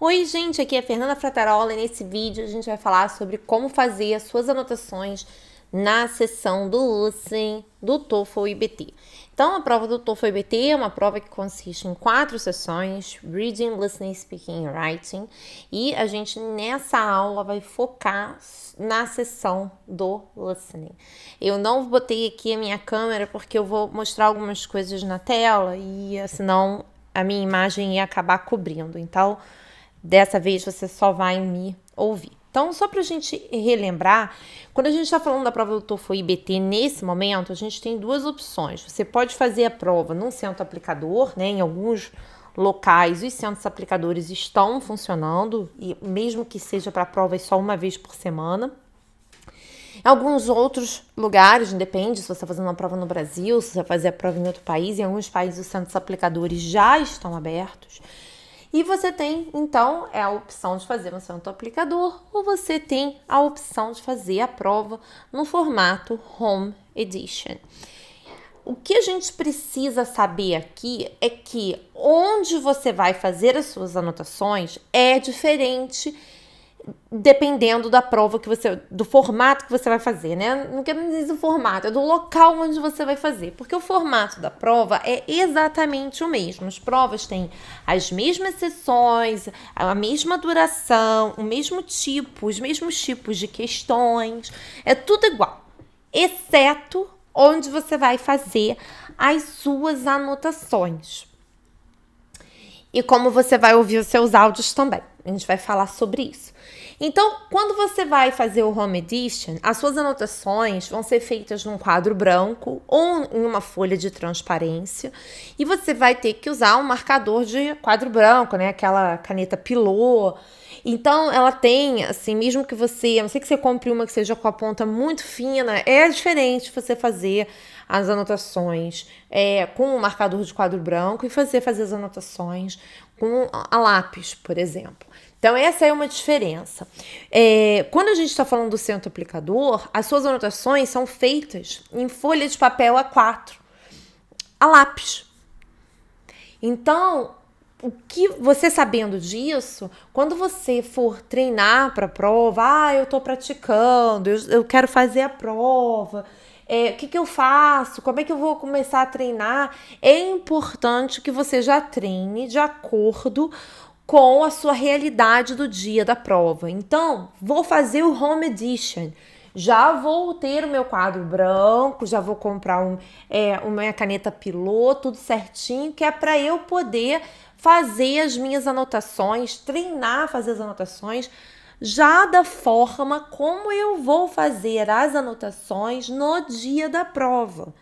Oi, gente, aqui é a Fernanda Frattarola e nesse vídeo a gente vai falar sobre como fazer as suas anotações na sessão do listening do TOEFL IBT. Então, a prova do TOEFL IBT é uma prova que consiste em 4 sessões, Reading, Listening, Speaking e Writing, e a gente nessa aula vai focar na sessão do listening. Eu não botei aqui a minha câmera porque eu vou mostrar algumas coisas na tela e senão a minha imagem ia acabar cobrindo, então dessa vez você só vai me ouvir. Então, só para a gente relembrar, quando a gente está falando da prova do TOEFL IBT, nesse momento, a gente tem duas opções. Você pode fazer a prova num centro aplicador, né? Em alguns locais, os centros aplicadores estão funcionando, e mesmo que seja para provas só uma vez por semana. Em alguns outros lugares, depende se você está fazendo uma prova no Brasil, se você vai fazer a prova em outro país, em alguns países os centros aplicadores já estão abertos. E você tem, então, a opção de fazer no centro aplicador ou você tem a opção de fazer a prova no formato Home Edition. O que a gente precisa saber aqui é que onde você vai fazer as suas anotações é diferente dependendo da prova que você, do formato que você vai fazer, né? Não quero dizer do formato, é do local onde você vai fazer, porque o formato da prova é exatamente o mesmo. As provas têm as mesmas sessões, a mesma duração, o mesmo tipo, os mesmos tipos de questões, é tudo igual, exceto onde você vai fazer as suas anotações. E como você vai ouvir os seus áudios também. A gente vai falar sobre isso. Então, quando você vai fazer o Home Edition, as suas anotações vão ser feitas num quadro branco ou em uma folha de transparência. E você vai ter que usar um marcador de quadro branco, né? Aquela caneta Pilô. Então, ela tem, assim, mesmo que você... A não ser que você compre uma que seja com a ponta muito fina, é diferente você fazer as anotações com um marcador de quadro branco e fazer as anotações com a lápis, por exemplo. Então, essa é uma diferença. Quando a gente está falando do centro aplicador, as suas anotações são feitas em folha de papel A4, a lápis. Então, o que você sabendo disso, quando você for treinar para a prova, eu estou praticando, eu quero fazer a prova, o que eu faço, como é que eu vou começar a treinar, é importante que você já treine de acordo com a sua realidade do dia da prova. Então, vou fazer o Home Edition. Já vou ter o meu quadro branco, já vou comprar uma caneta Pilô, tudo certinho, que é para eu poder fazer as minhas anotações, treinar, fazer as anotações, já da forma como eu vou fazer as anotações no dia da prova.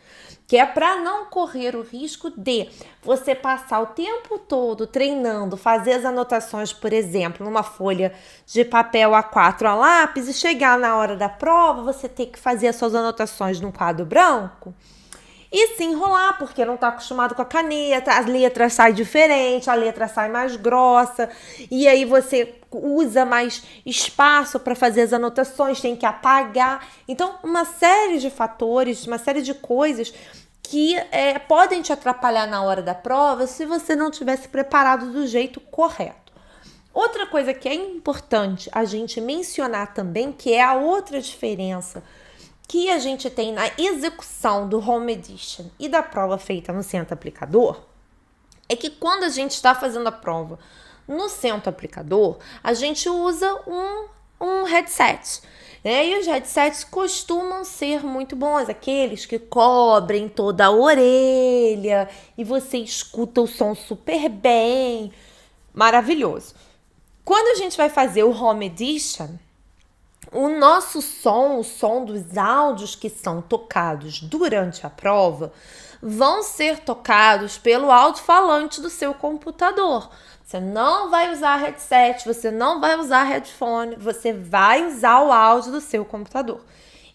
Que é para não correr o risco de você passar o tempo todo treinando, fazer as anotações, por exemplo, numa folha de papel A4 a lápis e chegar na hora da prova, você ter que fazer as suas anotações num quadro branco e se enrolar, porque não está acostumado com a caneta, as letras saem diferente, a letra sai mais grossa, e aí você usa mais espaço para fazer as anotações, tem que apagar. Então, uma série de fatores, uma série de coisas que podem te atrapalhar na hora da prova se você não tivesse preparado do jeito correto. Outra coisa que é importante a gente mencionar também, que é a outra diferença que a gente tem na execução do Home Edition e da prova feita no centro aplicador, é que quando a gente está fazendo a prova no centro aplicador, a gente usa um headset, né? E os headsets costumam ser muito bons, aqueles que cobrem toda a orelha e você escuta o som super bem, maravilhoso. Quando a gente vai fazer o Home Edition, o nosso som, o som dos áudios que são tocados durante a prova, vão ser tocados pelo alto-falante do seu computador. Você não vai usar headset, você não vai usar headphone, você vai usar o áudio do seu computador.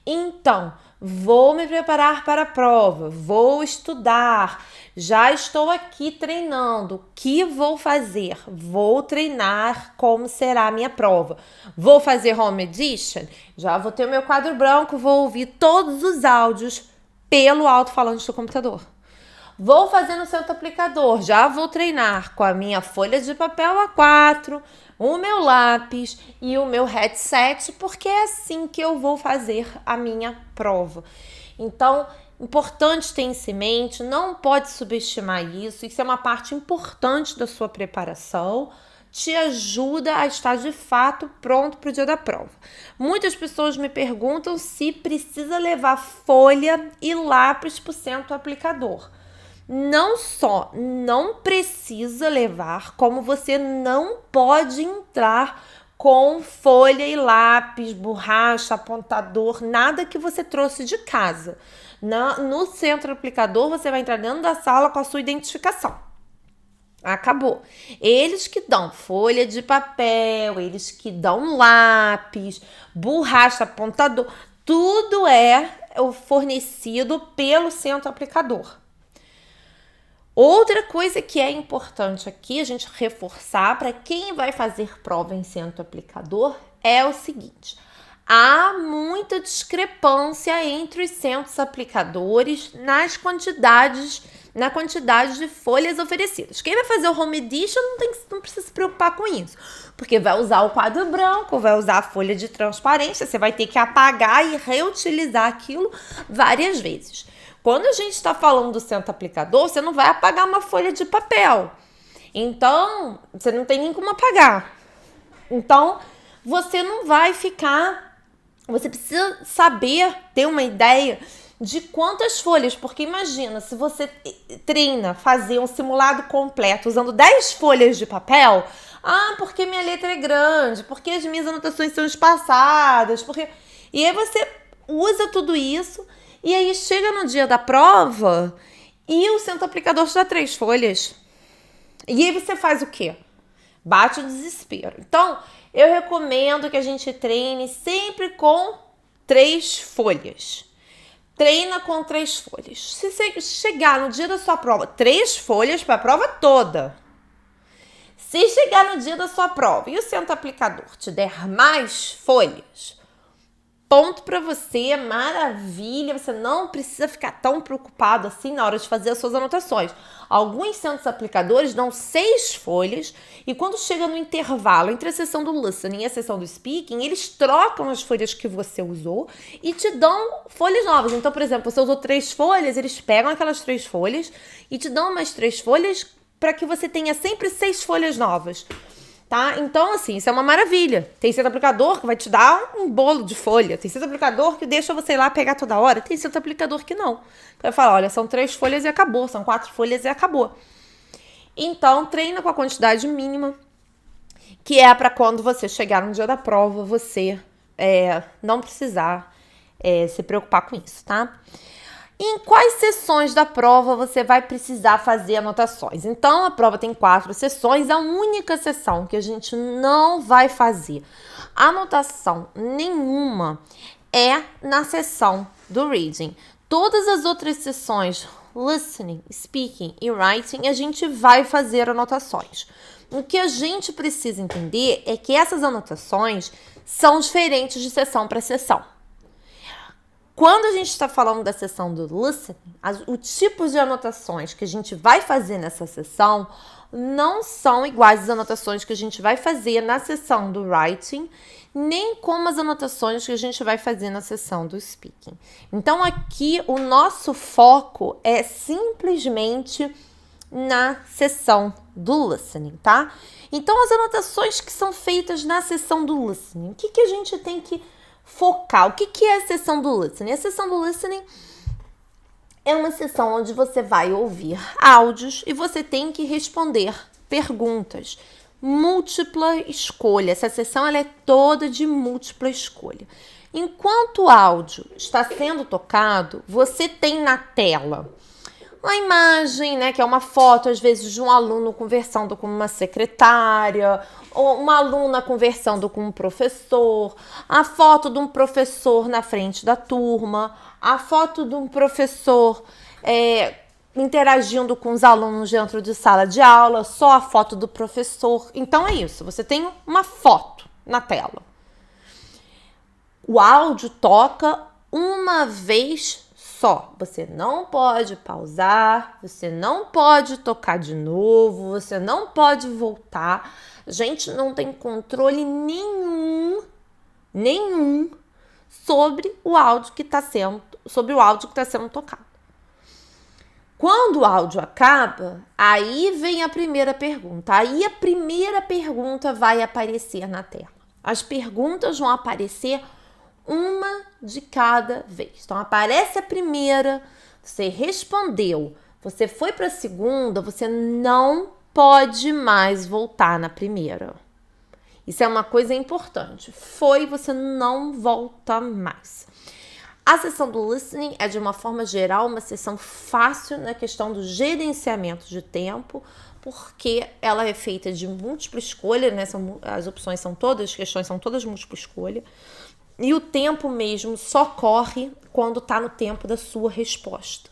Então, vou me preparar para a prova, vou estudar, já estou aqui treinando. O que vou fazer? Vou treinar como será a minha prova. Vou fazer Home Edition? Já vou ter o meu quadro branco, vou ouvir todos os áudios pelo alto-falante do computador. Vou fazer no centro aplicador, já vou treinar com a minha folha de papel A4, o meu lápis e o meu headset, porque é assim que eu vou fazer a minha prova. Então, importante ter isso em mente, não pode subestimar isso é uma parte importante da sua preparação, te ajuda a estar de fato pronto para o dia da prova. Muitas pessoas me perguntam se precisa levar folha e lápis para o centro aplicador. Não só não precisa levar, como você não pode entrar com folha e lápis, borracha, apontador, nada que você trouxe de casa. No centro aplicador, você vai entrar dentro da sala com a sua identificação. Acabou. Eles que dão folha de papel, eles que dão lápis, borracha, apontador, tudo é fornecido pelo centro aplicador. Outra coisa que é importante aqui a gente reforçar para quem vai fazer prova em centro aplicador é o seguinte: há muita discrepância entre os centros aplicadores na quantidade de folhas oferecidas. Quem vai fazer o home edition não precisa se preocupar com isso, porque vai usar o quadro branco, vai usar a folha de transparência, você vai ter que apagar e reutilizar aquilo várias vezes. Quando a gente está falando do centro aplicador, você não vai apagar uma folha de papel. Então, você não tem nem como apagar. Então, você não vai ficar... Você precisa saber, ter uma ideia de quantas folhas. Porque imagina, se você treina fazer um simulado completo usando 10 folhas de papel... porque minha letra é grande, porque as minhas anotações são espaçadas, porque... E aí você usa tudo isso... E aí chega no dia da prova e o centro aplicador te dá 3 folhas. E aí você faz o quê? Bate o desespero. Então, eu recomendo que a gente treine sempre com 3 folhas. Treina com 3 folhas. Se você chegar no dia da sua prova, 3 folhas para a prova toda. Se chegar no dia da sua prova e o centro aplicador te der mais folhas... Ponto para você, maravilha, você não precisa ficar tão preocupado assim na hora de fazer as suas anotações. Alguns centros aplicadores dão 6 folhas e quando chega no intervalo entre a sessão do listening e a sessão do speaking, eles trocam as folhas que você usou e te dão folhas novas. Então, por exemplo, você usou 3 folhas, eles pegam aquelas 3 folhas e te dão mais 3 folhas para que você tenha sempre 6 folhas novas. Tá? Então, assim, isso é uma maravilha. Tem centro aplicador que vai te dar um bolo de folha. Tem centro aplicador que deixa você ir lá pegar toda hora. Tem centro aplicador que não. Que vai falar, olha, são 3 folhas e acabou. São 4 folhas e acabou. Então, treina com a quantidade mínima, que é para quando você chegar no dia da prova, você não precisar se preocupar com isso, tá? Em quais sessões da prova você vai precisar fazer anotações? Então, a prova tem 4 sessões. A única sessão que a gente não vai fazer anotação nenhuma é na sessão do reading. Todas as outras sessões, listening, speaking e writing, a gente vai fazer anotações. O que a gente precisa entender é que essas anotações são diferentes de sessão para sessão. Quando a gente está falando da sessão do listening, o tipo de anotações que a gente vai fazer nessa sessão não são iguais às anotações que a gente vai fazer na sessão do writing, nem como as anotações que a gente vai fazer na sessão do speaking. Então, aqui, o nosso foco é simplesmente na sessão do listening, tá? Então, as anotações que são feitas na sessão do listening, o que a gente tem que focar? O que é a sessão do listening? A sessão do listening é uma sessão onde você vai ouvir áudios e você tem que responder perguntas. Múltipla escolha. Essa sessão ela é toda de múltipla escolha. Enquanto o áudio está sendo tocado, você tem na tela uma imagem, né, que é uma foto, às vezes, de um aluno conversando com uma secretária, ou uma aluna conversando com um professor, a foto de um professor na frente da turma, a foto de um professor interagindo com os alunos dentro de sala de aula, só a foto do professor. Então, é isso, você tem uma foto na tela. O áudio toca uma vez só. Você não pode pausar, você não pode tocar de novo, você não pode voltar. A gente não tem controle nenhum sobre o áudio que está sendo tocado. Quando o áudio acaba, aí vem a primeira pergunta. Aí a primeira pergunta vai aparecer na tela. As perguntas vão aparecer uma de cada vez. Então, aparece a primeira, você respondeu, você foi para a segunda, você não pode mais voltar na primeira. Isso é uma coisa importante. Você não volta mais. A sessão do listening é, de uma forma geral, uma sessão fácil na questão do gerenciamento de tempo, porque ela é feita de múltipla escolha, né? As questões são todas múltipla escolha, e o tempo mesmo só corre quando está no tempo da sua resposta.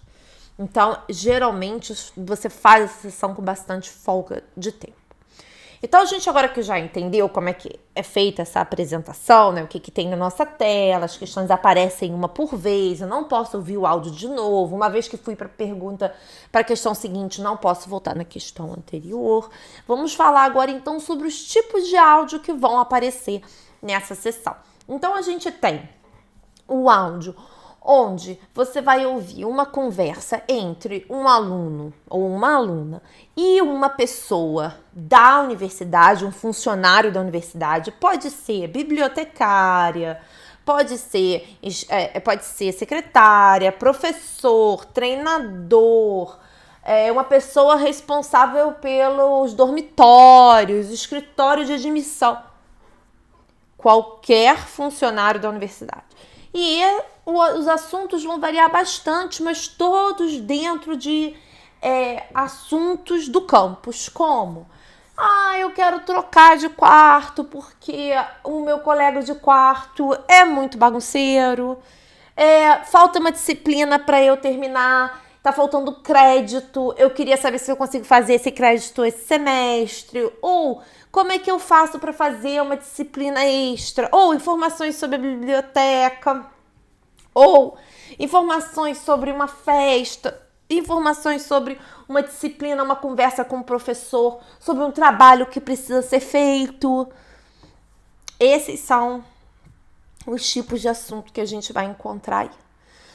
Então, geralmente, você faz essa sessão com bastante folga de tempo. Então, a gente agora que já entendeu como é que é feita essa apresentação, né? O que tem na nossa tela, as questões aparecem uma por vez, eu não posso ouvir o áudio de novo. Uma vez que fui para a questão seguinte, não posso voltar na questão anterior. Vamos falar agora, então, sobre os tipos de áudio que vão aparecer nessa sessão. Então, a gente tem o áudio onde você vai ouvir uma conversa entre um aluno ou uma aluna e uma pessoa da universidade, um funcionário da universidade. Pode ser bibliotecária, pode ser secretária, professor, treinador, uma pessoa responsável pelos dormitórios, escritório de admissão. Qualquer funcionário da universidade. E os assuntos vão variar bastante, mas todos dentro de assuntos do campus, como eu quero trocar de quarto porque o meu colega de quarto é muito bagunceiro, falta uma disciplina para eu terminar, tá faltando crédito, eu queria saber se eu consigo fazer esse crédito esse semestre, ou como é que eu faço para fazer uma disciplina extra, ou informações sobre a biblioteca, ou informações sobre uma festa, informações sobre uma disciplina, uma conversa com o professor, sobre um trabalho que precisa ser feito. Esses são os tipos de assunto que a gente vai encontrar aí.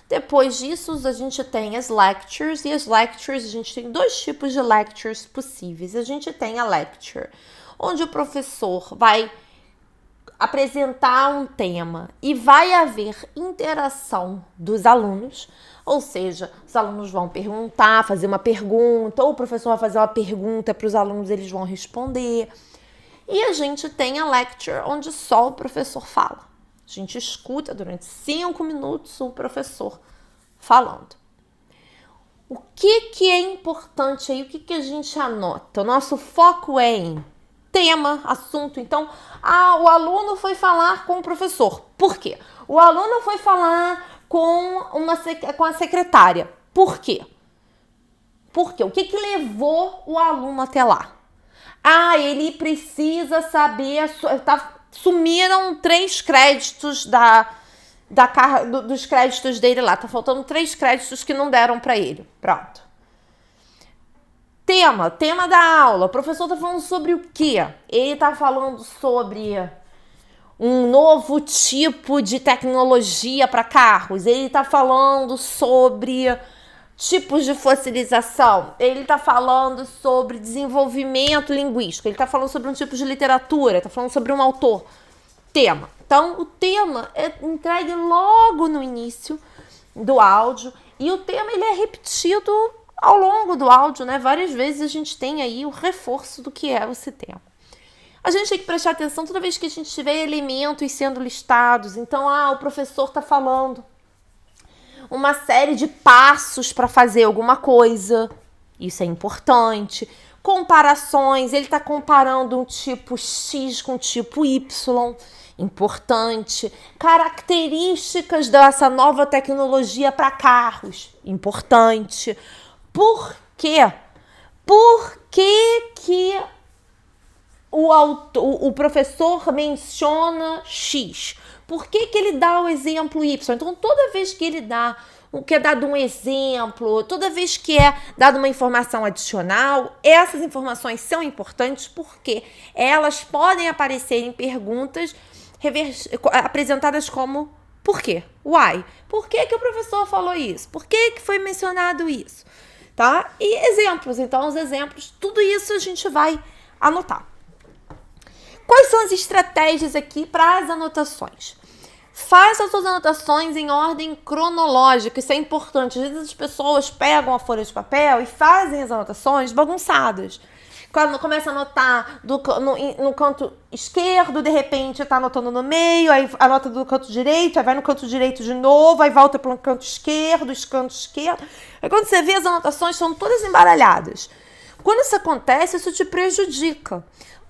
Depois disso, a gente tem as lectures, e as lectures, a gente tem dois tipos de lectures possíveis. A gente tem a lecture, onde o professor vai apresentar um tema e vai haver interação dos alunos, ou seja, os alunos vão fazer uma pergunta, ou o professor vai fazer uma pergunta para os alunos, eles vão responder. E a gente tem a lecture, onde só o professor fala. A gente escuta durante 5 minutos o professor falando. O que é importante aí? O que a gente anota? O nosso foco é em tema, assunto. Então, o aluno foi falar com o professor. Por quê? O aluno foi falar com a secretária. Por quê? Por quê? O que levou o aluno até lá? Ele precisa saber... Sumiram 3 créditos dos créditos dele lá. Tá faltando 3 créditos que não deram para ele. Pronto. Tema da aula. O professor tá falando sobre o quê? Ele tá falando sobre um novo tipo de tecnologia para carros. Ele tá falando sobre tipos de fossilização. Ele tá falando sobre desenvolvimento linguístico. Ele tá falando sobre um tipo de literatura. Tá falando sobre um autor. Tema. Então, o tema é entregue logo no início do áudio. E o tema, ele é repetido ao longo do áudio, né? Várias vezes a gente tem aí o reforço do que é esse tema. A gente tem que prestar atenção toda vez que a gente tiver elementos sendo listados. Então, o professor está falando uma série de passos para fazer alguma coisa. Isso é importante. Comparações, ele está comparando um tipo X com um tipo Y. Importante. Características dessa nova tecnologia para carros. Importante. Por quê? Por que o professor menciona X? Por que ele dá o exemplo Y? Então, toda vez que ele dá que é dado um exemplo, toda vez que é dada uma informação adicional, essas informações são importantes porque elas podem aparecer em perguntas apresentadas como por quê? Why? Por que o professor falou isso? Por que foi mencionado isso? Tá? E exemplos, então os exemplos, tudo isso a gente vai anotar. Quais são as estratégias aqui para as anotações? Faz as suas anotações em ordem cronológica, isso é importante. Às vezes as pessoas pegam a folha de papel e fazem as anotações bagunçadas. Quando começa a anotar no canto esquerdo, de repente está anotando no meio, aí anota do canto direito, aí vai no canto direito de novo, aí volta para o canto esquerdo. Aí quando você vê, as anotações são todas embaralhadas. Quando isso acontece, isso te prejudica.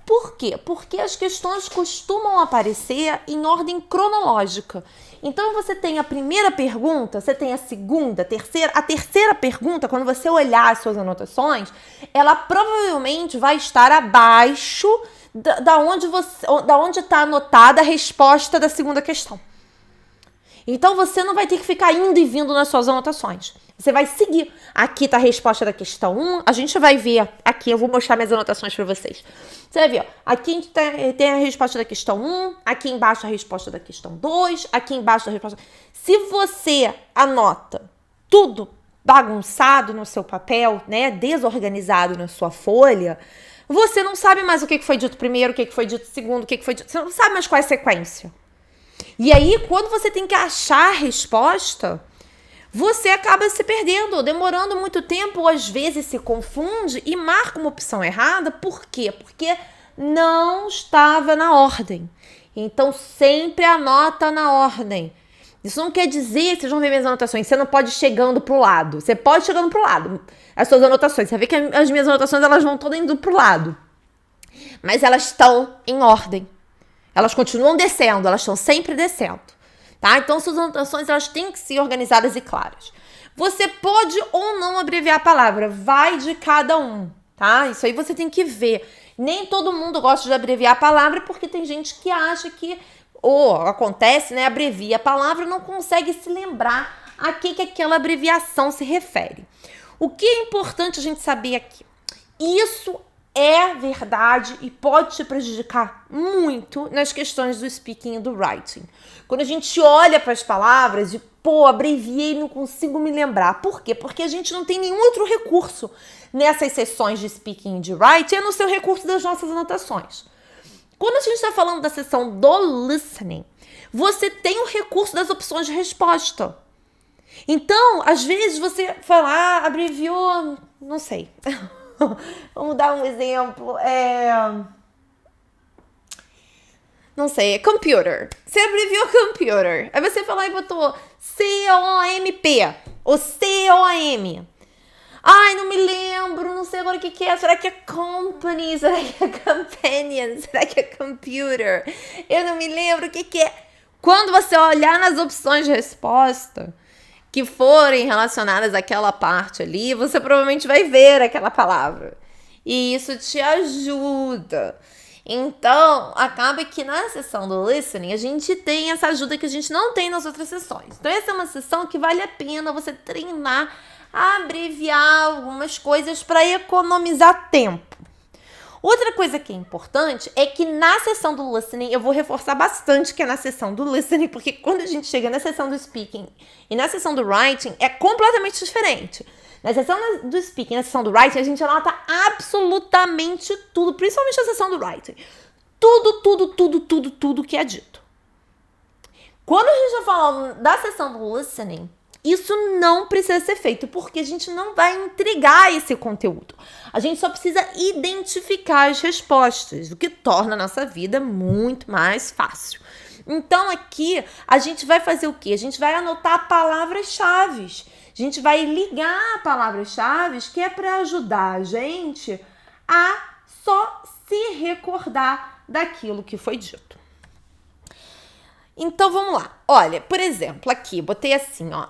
Por quê? Porque as questões costumam aparecer em ordem cronológica. Então, você tem a primeira pergunta, você tem a segunda, a terceira pergunta, quando você olhar as suas anotações, ela provavelmente vai estar abaixo da onde está anotada a resposta da segunda questão. Então, você não vai ter que ficar indo e vindo nas suas anotações. Você vai seguir. Aqui está a resposta da questão 1. A gente vai ver aqui, eu vou mostrar minhas anotações para vocês. Você vai ver, ó, aqui tem a resposta da questão 1, aqui embaixo a resposta da questão 2, aqui embaixo a resposta... Se você anota tudo bagunçado no seu papel, né, desorganizado na sua folha, você não sabe mais o que foi dito primeiro, o que foi dito segundo, o que foi dito... Você não sabe mais qual é a sequência. E aí, quando você tem que achar a resposta, você acaba se perdendo, demorando muito tempo, ou às vezes se confunde e marca uma opção errada. Por quê? Porque não estava na ordem. Então, sempre anota na ordem. Isso não quer dizer, vocês vão ver minhas anotações, você não pode ir chegando pro lado. Você pode ir chegando pro lado, as suas anotações. Você vê que as minhas anotações, elas vão todas indo pro lado. Mas elas estão em ordem. Elas continuam descendo, elas estão sempre descendo, tá? Então, suas anotações, elas têm que ser organizadas e claras. Você pode ou não abreviar a palavra, vai de cada um, tá? Isso aí você tem que ver. Nem todo mundo gosta de abreviar a palavra, porque tem gente que acha que, ou acontece, né, abrevia a palavra e não consegue se lembrar a que aquela abreviação se refere. O que é importante a gente saber aqui? Isso é verdade e pode te prejudicar muito nas questões do speaking e do writing. Quando a gente olha para as palavras e, abreviei e não consigo me lembrar. Por quê? Porque a gente não tem nenhum outro recurso nessas sessões de speaking e de writing, é no seu recurso das nossas anotações. Quando a gente está falando da sessão do listening, você tem o recurso das opções de resposta. Então, às vezes você fala, abreviou, não sei... Vamos dar um exemplo. Não sei, computer. Você abreviou computer. Aí você foi lá e botou C-O-M-P ou C-O-M. Ai, não me lembro, não sei agora o que é. Será que é company? Será que é companion? Será que é computer? Eu não me lembro o que é. Quando você olhar nas opções de resposta que forem relacionadas àquela parte ali, você provavelmente vai ver aquela palavra. E isso te ajuda. Então, acaba que na sessão do listening, a gente tem essa ajuda que a gente não tem nas outras sessões. Então, essa é uma sessão que vale a pena você treinar a abreviar algumas coisas para economizar tempo. Outra coisa que é importante é que na sessão do listening, eu vou reforçar bastante que é na sessão do listening, porque quando a gente chega na sessão do speaking e na sessão do writing, é completamente diferente. Na sessão do speaking e na sessão do writing, a gente anota absolutamente tudo, principalmente na sessão do writing. Tudo que é dito. Quando a gente está falando da sessão do listening, isso não precisa ser feito, porque a gente não vai entregar esse conteúdo. A gente só precisa identificar as respostas, o que torna a nossa vida muito mais fácil. Então, aqui, a gente vai fazer o quê? A gente vai anotar palavras-chave. A gente vai ligar palavras-chave, que é para ajudar a gente a só se recordar daquilo que foi dito. Então, vamos lá. Olha, por exemplo, aqui, botei assim, ó.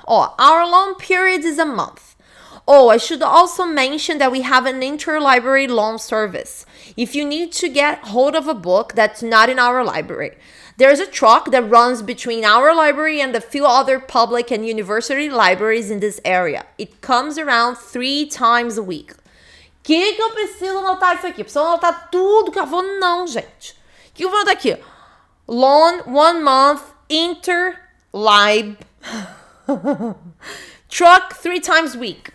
Our loan period is a month. I should also mention that we have an interlibrary loan service. If you need to get hold of a book that's not in our library, There's a truck that runs between our library and a few other public and university libraries in this area. It comes around 3 times a week. Que eu preciso anotar isso aqui? Preciso anotar tudo que eu vou... Não, gente. O que eu vou anotar aqui? Loan, 1 month, interlib. Truck 3 times a week.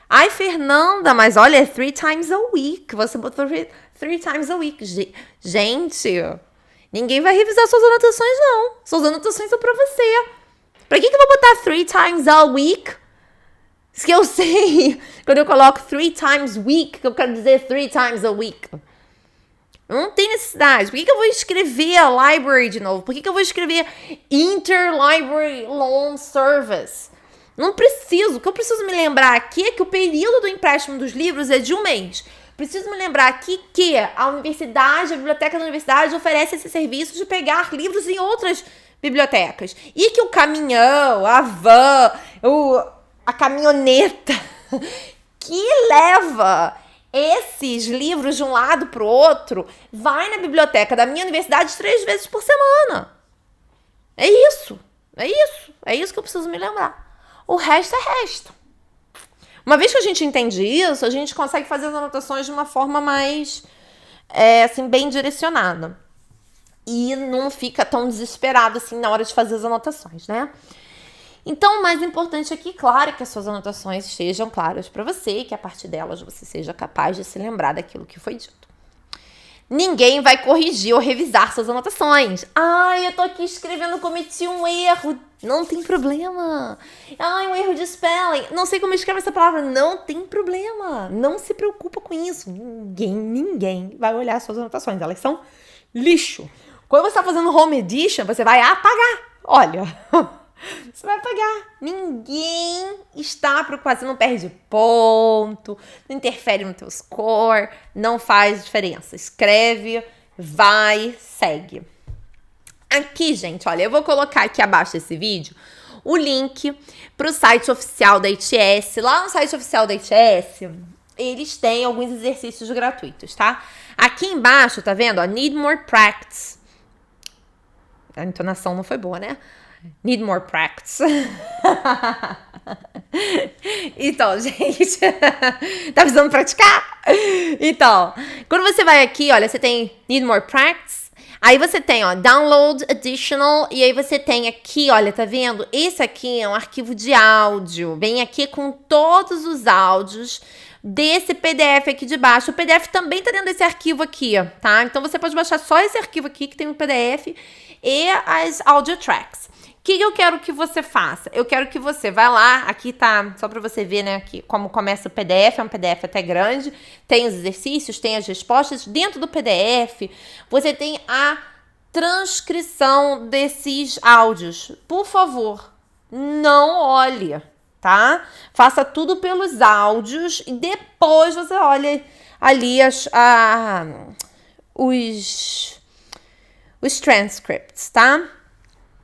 Ai, Fernanda, mas olha, é 3 times a week. Você botou 3 times a week. Gente, ninguém vai revisar suas anotações, não. Suas anotações são pra você. Pra que eu vou botar 3 times a week? Isso que eu sei. Quando eu coloco 3 times week, que eu quero dizer 3 times a week. Não tem necessidade. Por que eu vou escrever a library de novo? Por que eu vou escrever interlibrary loan service? Não preciso. O que eu preciso me lembrar aqui é que o período do empréstimo dos livros é de 1 mês. Preciso me lembrar aqui que a universidade, a biblioteca da universidade oferece esse serviço de pegar livros em outras bibliotecas. E que o caminhão, a van, a caminhoneta que leva esses livros de um lado para o outro vai na biblioteca da minha universidade 3 vezes por semana. É isso. É isso. É isso que eu preciso me lembrar. O resto é resto. Uma vez que a gente entende isso, a gente consegue fazer as anotações de uma forma mais, assim, bem direcionada. E não fica tão desesperado assim na hora de fazer as anotações, né? Então, o mais importante aqui, claro, é que as suas anotações estejam claras para você e que a partir delas você seja capaz de se lembrar daquilo que foi dito. Ninguém vai corrigir ou revisar suas anotações. Ai, eu tô aqui escrevendo, cometi um erro. Não tem problema. Ai, um erro de spelling. Não sei como escrever essa palavra. Não tem problema. Não se preocupa com isso. Ninguém vai olhar suas anotações. Elas são lixo. Quando você tá fazendo home edition, você vai apagar. Olha... Você vai apagar. Ninguém está preocupado. Você não perde ponto, não interfere no teu score, não faz diferença. Escreve, vai, segue. Aqui, gente, olha, eu vou colocar aqui abaixo desse vídeo o link para o site oficial da ITS. Lá no site oficial da ITS, eles têm alguns exercícios gratuitos, tá? Aqui embaixo, tá vendo? Ó, need more practice. A entonação não foi boa, né? Need more practice. Então, gente, tá precisando praticar? Então, quando você vai aqui, olha, você tem Need more practice. Aí você tem, ó, Download Additional. E aí você tem aqui, olha, tá vendo? Esse aqui é um arquivo de áudio. Vem aqui com todos os áudios desse PDF aqui de baixo. O PDF também tá dentro desse arquivo aqui, tá? Então você pode baixar só esse arquivo aqui que tem o PDF e as audio tracks. O que eu quero que você faça? Eu quero que você vá lá, aqui tá, só para você ver, né, aqui como começa o PDF, é um PDF até grande, tem os exercícios, tem as respostas. Dentro do PDF, você tem a transcrição desses áudios. Por favor, não olhe, tá? Faça tudo pelos áudios e depois você olha ali os transcripts, tá?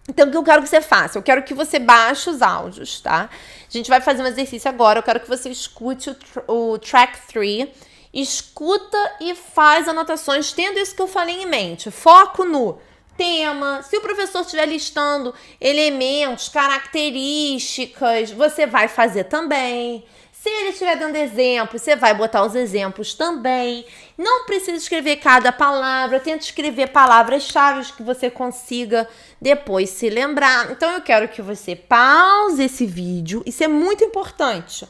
Então, o que eu quero que você faça? Eu quero que você baixe os áudios, tá? A gente vai fazer um exercício agora. Eu quero que você escute o track 3. Escuta e faz anotações, tendo isso que eu falei em mente. Foco no tema. Se o professor estiver listando elementos, características, você vai fazer também. Se ele estiver dando exemplos, você vai botar os exemplos também. Não precisa escrever cada palavra. Tenta escrever palavras-chave que você consiga depois se lembrar. Então, eu quero que você pause esse vídeo. Isso é muito importante,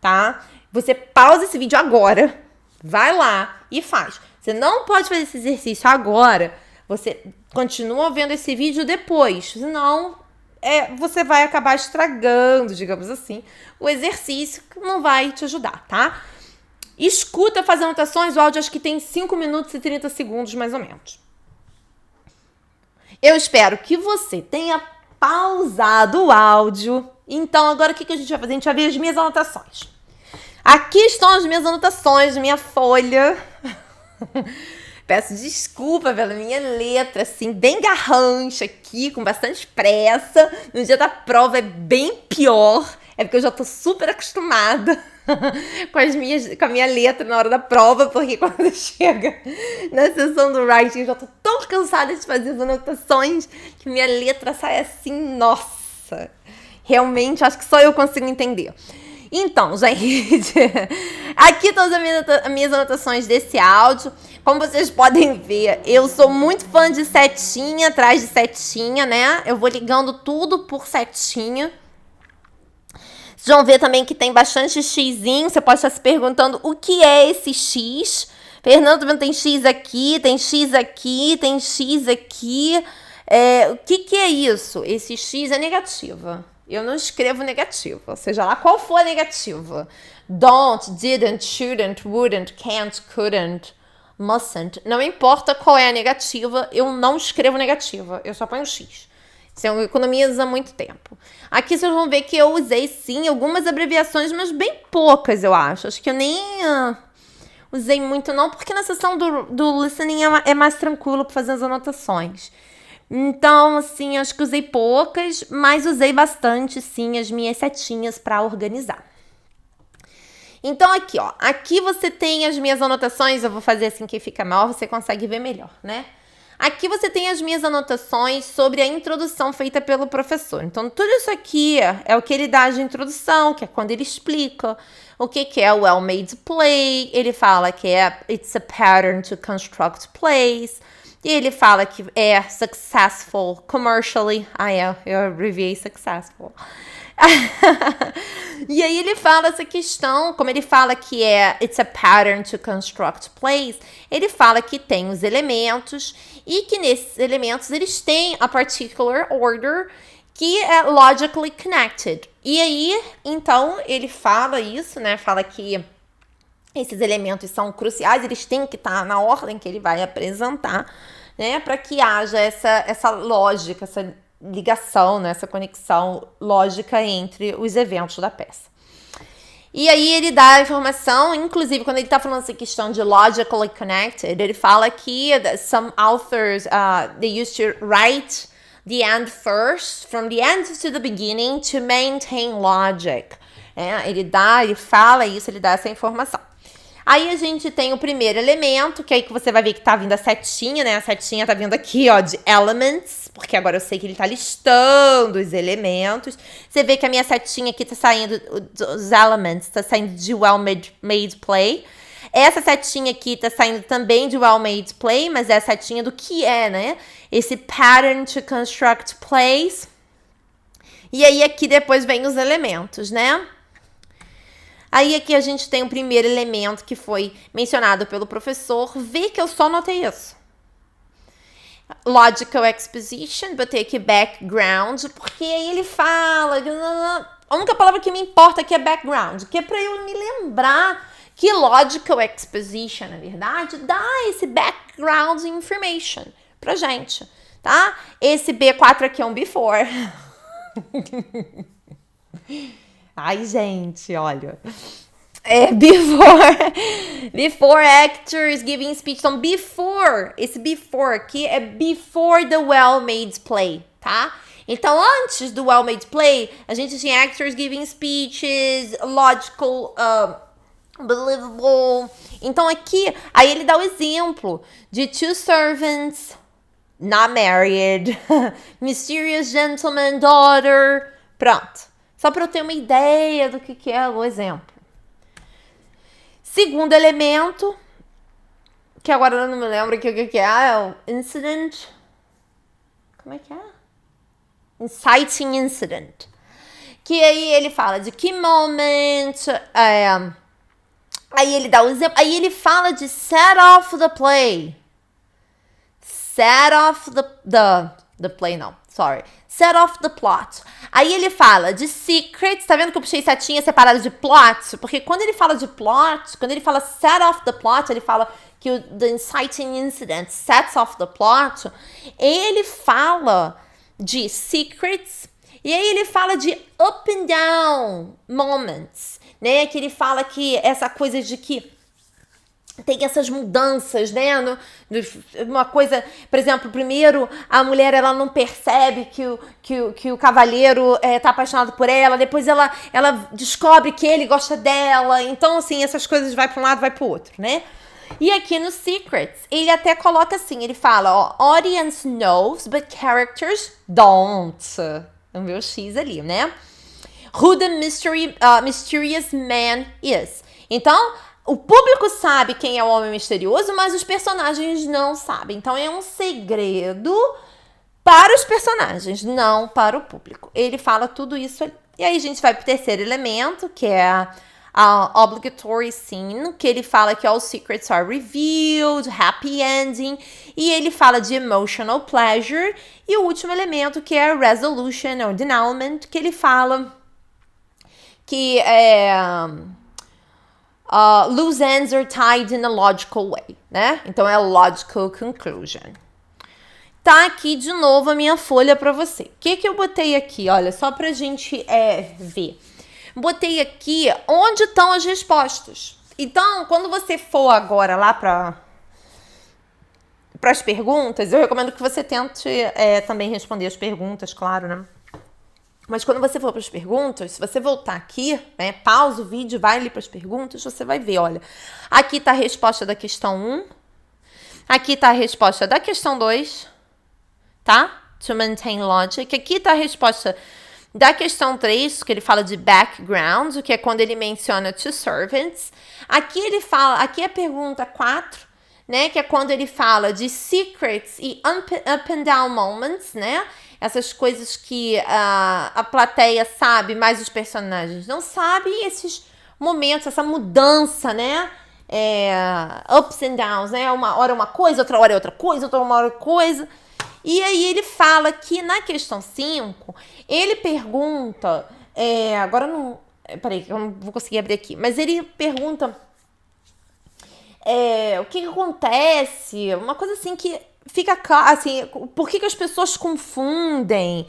tá? Você pausa esse vídeo agora. Vai lá e faz. Você não pode fazer esse exercício agora. Você continua vendo esse vídeo depois. Senão... você vai acabar estragando, digamos assim, o exercício, que não vai te ajudar, tá? Escuta, faz anotações, o áudio acho que tem 5 minutos e 30 segundos, mais ou menos. Eu espero que você tenha pausado o áudio. Então, agora o que a gente vai fazer? A gente vai ver as minhas anotações. Aqui estão as minhas anotações, minha folha. Peço desculpa pela minha letra, assim, bem garrancha aqui, com bastante pressa. No dia da prova é bem pior. É porque eu já tô super acostumada. com a minha letra na hora da prova, porque quando chega na sessão do writing, eu já tô tão cansada de fazer as anotações que minha letra sai assim, nossa. Realmente, acho que só eu consigo entender. Então, gente, aqui todas as minhas anotações desse áudio. Como vocês podem ver, eu sou muito fã de setinha, atrás de setinha, né? Eu vou ligando tudo por setinha. Vocês vão ver também que tem bastante xizinho. Você pode estar se perguntando o que é esse X. Fernando também tem X aqui, tem X aqui, tem X aqui. O que é isso? Esse X é negativa. Eu não escrevo negativa, seja lá qual for a negativa. Don't, didn't, shouldn't, wouldn't, can't, couldn't, mustn't. Não importa qual é a negativa, eu não escrevo negativa. Eu só ponho X. Isso economiza muito tempo. Aqui vocês vão ver que eu usei, sim, algumas abreviações, mas bem poucas, eu acho. Acho que eu nem usei muito, não, porque na sessão do listening é mais tranquilo para fazer as anotações. Então, assim, acho que usei poucas, mas usei bastante, sim, as minhas setinhas para organizar. Então, aqui, ó. Aqui você tem as minhas anotações. Eu vou fazer assim que fica maior, você consegue ver melhor, né? Aqui você tem as minhas anotações sobre a introdução feita pelo professor. Então, tudo isso aqui é o que ele dá de introdução, que é quando ele explica o que é o well-made play. Ele fala que it's a pattern to construct plays. E ele fala que é successful commercially. Eu abreviei successful. E aí ele fala essa questão, como ele fala que it's a pattern to construct plays, ele fala que tem os elementos e que nesses elementos eles têm a particular order que é logically connected. E aí, então, ele fala isso, né? Fala que esses elementos são cruciais, eles têm que estar na ordem que ele vai apresentar, né? Para que haja essa lógica, essa ligação, né? Essa conexão lógica entre os eventos da peça. E aí ele dá a informação, inclusive quando ele está falando essa questão de logically connected, ele fala que some authors, they used to write the end first, from the end to the beginning, to maintain logic. Ele fala isso, ele dá essa informação. Aí a gente tem o primeiro elemento, que aí que você vai ver que tá vindo a setinha, né? A setinha tá vindo aqui, ó, de elements, porque agora eu sei que ele tá listando os elementos. Você vê que a minha setinha aqui tá saindo dos elements, tá saindo de well-made play. Essa setinha aqui tá saindo também de well-made play, mas é a setinha do que é, né? Esse pattern to construct plays. E aí aqui depois vem os elementos, né? Aí aqui a gente tem o primeiro elemento que foi mencionado pelo professor. Vê que eu só notei isso. Logical exposition, botei aqui background, porque aí ele fala... A única palavra que me importa aqui é background, que é para eu me lembrar que logical exposition, na verdade, dá esse background information pra gente, tá? Esse B4 aqui é um before. Ai, gente, olha. Before actors giving speech. Então, esse before aqui é before the well-made play, tá? Então, antes do well-made play, a gente tinha actors giving speeches, logical, believable. Então, aqui, aí ele dá o exemplo de two servants, not married, mysterious gentleman, daughter. Pronto. Só para eu ter uma ideia do que é o exemplo. Segundo elemento, que agora eu não me lembro o que é o incident. Como é que é? Inciting incident. Que aí ele fala de que moment. Aí ele dá o exemplo. Aí ele fala de set off the play. Set off the play, não. Sorry. Set off the plot. Aí ele fala de secrets. Tá vendo que eu puxei setinha separada de plot? Porque quando ele fala de plot, quando ele fala set off the plot, ele fala que the inciting incident sets off the plot. Ele fala de secrets. E aí ele fala de up and down moments, né? Que ele fala que essa coisa de que tem essas mudanças, né? Uma coisa, por exemplo, primeiro a mulher ela não percebe que o cavalheiro tá apaixonado por ela, depois ela descobre que ele gosta dela. Então, assim, essas coisas vai para um lado, vai para o outro, né? E aqui no Secrets, ele até coloca assim, ele fala, ó, audience knows, but characters don't. O meu X ali, né? Who the mysterious man is. Então, o público sabe quem é o homem misterioso, mas os personagens não sabem. Então, é um segredo para os personagens, não para o público. Ele fala tudo isso ali. E aí, a gente vai para o terceiro elemento, que é a obligatory scene, que ele fala que all secrets are revealed, happy ending, e ele fala de emotional pleasure. E o último elemento, que é resolution or denouement, que ele fala que loose ends are tied in a logical way, né? Então é a logical conclusion. Tá aqui de novo a minha folha para você. O que eu botei aqui? Olha, só pra gente ver. Botei aqui onde estão as respostas. Então, quando você for agora lá para as perguntas, eu recomendo que você tente também responder as perguntas, claro, né? Mas quando você for para as perguntas, se você voltar aqui, né, pausa o vídeo, vai ali para as perguntas, você vai ver, olha, aqui está a resposta da questão 1, aqui está a resposta da questão 2, tá? To maintain logic. Aqui está a resposta da questão 3, que ele fala de background, que é quando ele menciona to servants. Aqui ele fala, aqui é a pergunta 4, né, que é quando ele fala de secrets e up and down moments, né? Essas coisas que a plateia sabe, mas os personagens não sabem. Esses momentos, essa mudança, né? Ups and downs, né? Uma hora é uma coisa, outra hora é outra coisa, outra hora é outra coisa. E aí ele fala que na questão 5, ele pergunta... agora não... Peraí, eu não vou conseguir abrir aqui. Mas ele pergunta... o que acontece? Uma coisa assim que... fica claro, assim, por que as pessoas confundem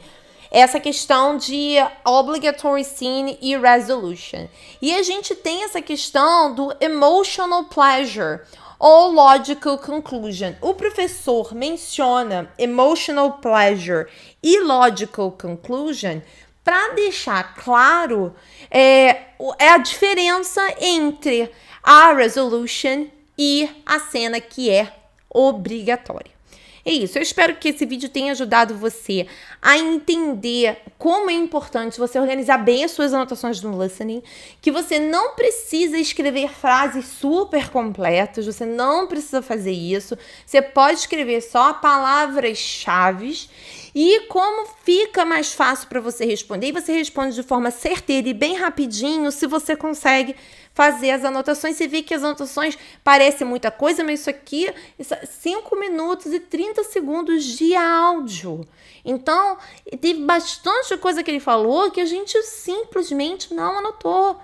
essa questão de obligatory scene e resolution. E a gente tem essa questão do emotional pleasure ou logical conclusion. O professor menciona emotional pleasure e logical conclusion para deixar claro a diferença entre a resolution e a cena que é obrigatória. É isso, eu espero que esse vídeo tenha ajudado você a entender como é importante você organizar bem as suas anotações no listening, que você não precisa escrever frases super completas, você não precisa fazer isso, você pode escrever só palavras-chave e como fica mais fácil para você responder, e você responde de forma certeira e bem rapidinho, se você consegue fazer as anotações. Você vê que as anotações parecem muita coisa, mas isso aqui, 5 minutos e 30 segundos de áudio. Então, teve bastante coisa que ele falou que a gente simplesmente não anotou.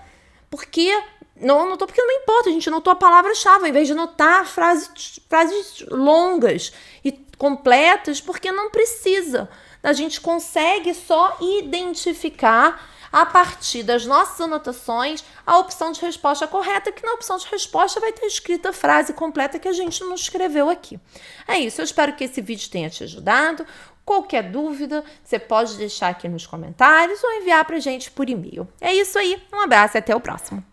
Não anotou porque não importa, a gente anotou a palavra-chave, ao invés de anotar frases longas e completas, porque não precisa. A gente consegue só identificar a partir das nossas anotações a opção de resposta correta, que na opção de resposta vai ter escrita a frase completa que a gente não escreveu aqui. É isso, eu espero que esse vídeo tenha te ajudado. Qualquer dúvida, você pode deixar aqui nos comentários ou enviar pra gente por e-mail. É isso aí, um abraço e até o próximo.